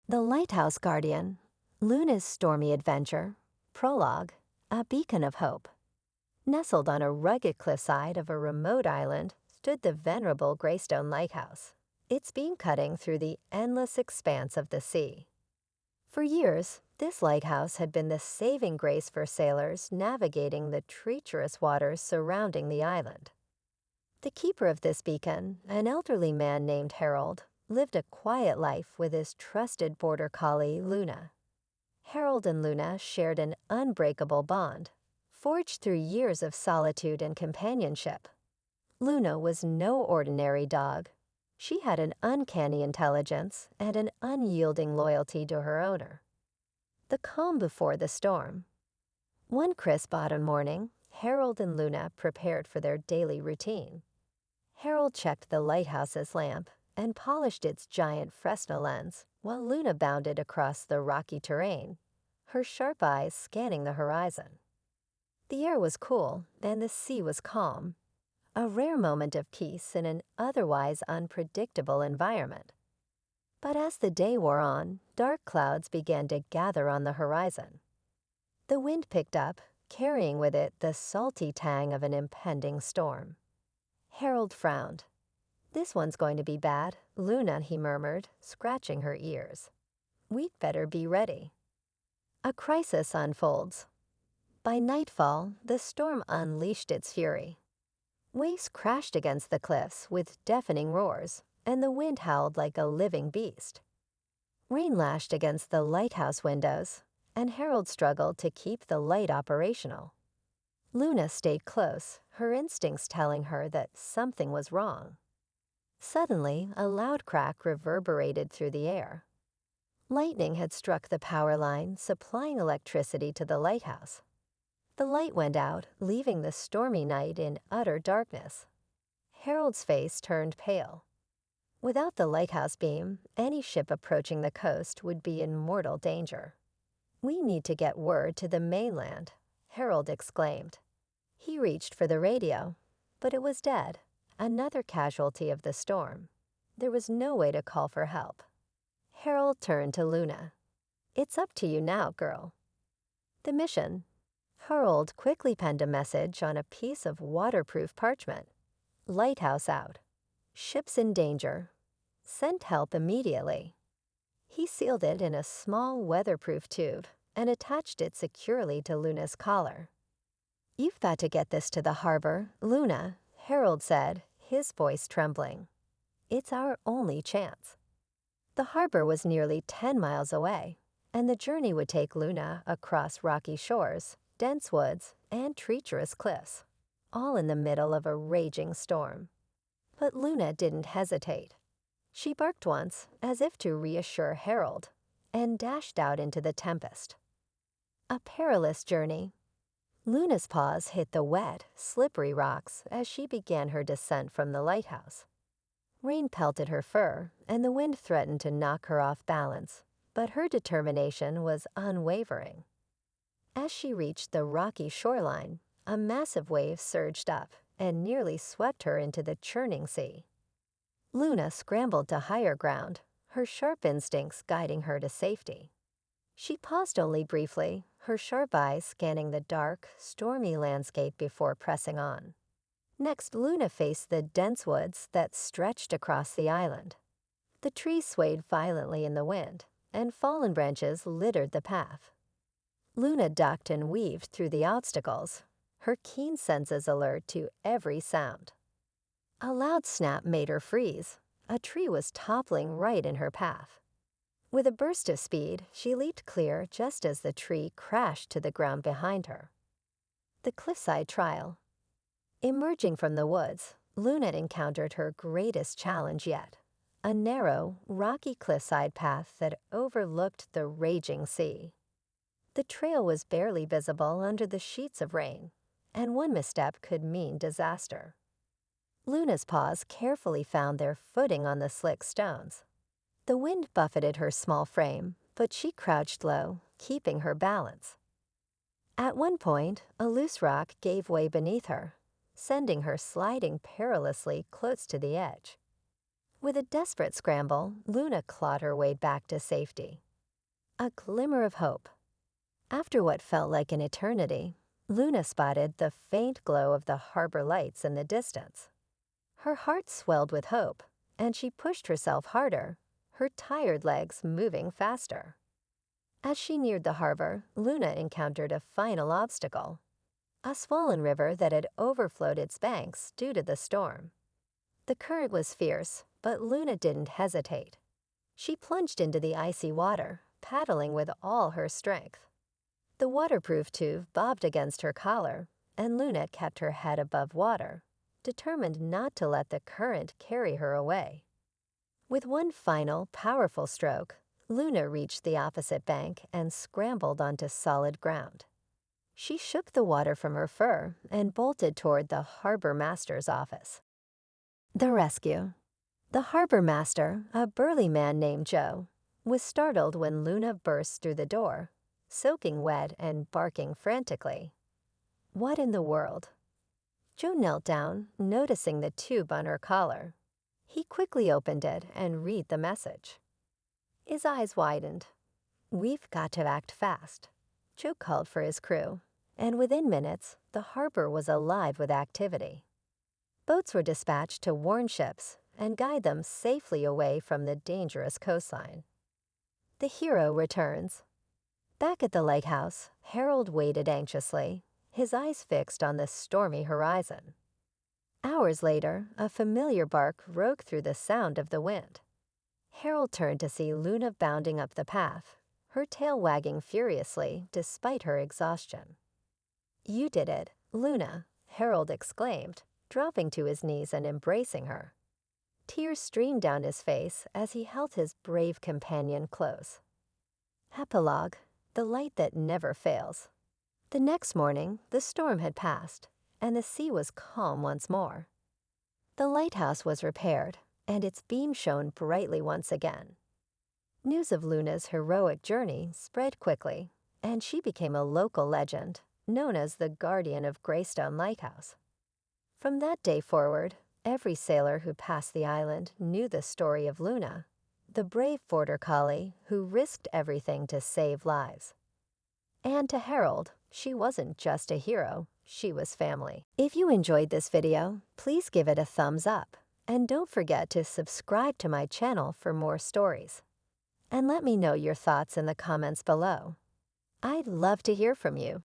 The Lighthouse Guardian, Luna's Stormy Adventure, Prologue, A Beacon of Hope. Nestled on a rugged cliffside of a remote island stood the venerable Greystone Lighthouse, its beam cutting through the endless expanse of the sea. For years, this lighthouse had been the saving grace for sailors navigating the treacherous waters surrounding the island. The keeper of this beacon, an elderly man named Harold, lived a quiet life with his trusted border collie, Luna. Harold and Luna shared an unbreakable bond, forged through years of solitude and companionship. Luna was no ordinary dog. She had an uncanny intelligence and an unyielding loyalty to her owner. The calm before the storm. One crisp autumn morning, Harold and Luna prepared for their daily routine. Harold checked the lighthouse's lamp and polished its giant Fresnel lens while Luna bounded across the rocky terrain, her sharp eyes scanning the horizon. The air was cool and the sea was calm, a rare moment of peace in an otherwise unpredictable environment. But as the day wore on, dark clouds began to gather on the horizon. The wind picked up, carrying with it the salty tang of an impending storm. Harold frowned. "This one's going to be bad, Luna," he murmured, scratching her ears. "We'd better be ready." A crisis unfolds. By nightfall, the storm unleashed its fury. Waves crashed against the cliffs with deafening roars, and the wind howled like a living beast. Rain lashed against the lighthouse windows, and Harold struggled to keep the light operational. Luna stayed close, her instincts telling her that something was wrong. Suddenly, a loud crack reverberated through the air. Lightning had struck the power line, supplying electricity to the lighthouse. The light went out, leaving the stormy night in utter darkness. Harold's face turned pale. Without the lighthouse beam, any ship approaching the coast would be in mortal danger. "We need to get word to the mainland," Harold exclaimed. He reached for the radio, but it was dead, another casualty of the storm. There was no way to call for help. Harold turned to Luna. "It's up to you now, girl." The mission. Harold quickly penned a message on a piece of waterproof parchment. "Lighthouse out. Ships in danger. Send help immediately." He sealed it in a small weatherproof tube and attached it securely to Luna's collar. "You've got to get this to the harbor, Luna," Harold said, his voice trembling. "It's our only chance." The harbor was nearly 10 miles away, and the journey would take Luna across rocky shores, dense woods, and treacherous cliffs, all in the middle of a raging storm. But Luna didn't hesitate. She barked once, as if to reassure Harold, and dashed out into the tempest. A perilous journey. Luna's paws hit the wet, slippery rocks as she began her descent from the lighthouse. Rain pelted her fur, and the wind threatened to knock her off balance, but her determination was unwavering. As she reached the rocky shoreline, a massive wave surged up and nearly swept her into the churning sea. Luna scrambled to higher ground, her sharp instincts guiding her to safety. She paused only briefly, her sharp eyes scanning the dark, stormy landscape before pressing on. Next, Luna faced the dense woods that stretched across the island. The trees swayed violently in the wind, and fallen branches littered the path. Luna ducked and weaved through the obstacles, her keen senses alert to every sound. A loud snap made her freeze. A tree was toppling right in her path. With a burst of speed, she leaped clear just as the tree crashed to the ground behind her. The cliffside trial. Emerging from the woods, Luna encountered her greatest challenge yet, a narrow, rocky cliffside path that overlooked the raging sea. The trail was barely visible under the sheets of rain, and one misstep could mean disaster. Luna's paws carefully found their footing on the slick stones. The wind buffeted her small frame, but she crouched low, keeping her balance. At one point, a loose rock gave way beneath her, sending her sliding perilously close to the edge. With a desperate scramble, Luna clawed her way back to safety. A glimmer of hope. After what felt like an eternity, Luna spotted the faint glow of the harbor lights in the distance. Her heart swelled with hope, and she pushed herself harder, her tired legs moving faster. As she neared the harbor, Luna encountered a final obstacle, a swollen river that had overflowed its banks due to the storm. The current was fierce, but Luna didn't hesitate. She plunged into the icy water, paddling with all her strength. The waterproof tube bobbed against her collar, and Luna kept her head above water, determined not to let the current carry her away. With one final, powerful stroke, Luna reached the opposite bank and scrambled onto solid ground. She shook the water from her fur and bolted toward the harbor master's office. The rescue. The harbor master, a burly man named Joe, was startled when Luna burst through the door, soaking wet and barking frantically. What in the world? Joe knelt down, noticing the tube on her collar. He quickly opened it and read the message. His eyes widened. "We've got to act fast." Joe called for his crew, and within minutes, the harbor was alive with activity. Boats were dispatched to warn ships and guide them safely away from the dangerous coastline. The hero returns. Back at the lighthouse, Harold waited anxiously, his eyes fixed on the stormy horizon. Hours later, a familiar bark broke through the sound of the wind. Harold turned to see Luna bounding up the path, her tail wagging furiously despite her exhaustion. "You did it, Luna," Harold exclaimed, dropping to his knees and embracing her. Tears streamed down his face as he held his brave companion close. Epilogue: The light that never fails. The next morning, the storm had passed, and the sea was calm once more. The lighthouse was repaired, and its beam shone brightly once again. News of Luna's heroic journey spread quickly, and she became a local legend, known as the Guardian of Greystone Lighthouse. From that day forward, every sailor who passed the island knew the story of Luna, the brave border collie who risked everything to save lives. And to Harold, she wasn't just a hero, she was family. If you enjoyed this video, please give it a thumbs up, and don't forget to subscribe to my channel for more stories. And let me know your thoughts in the comments below. I'd love to hear from you.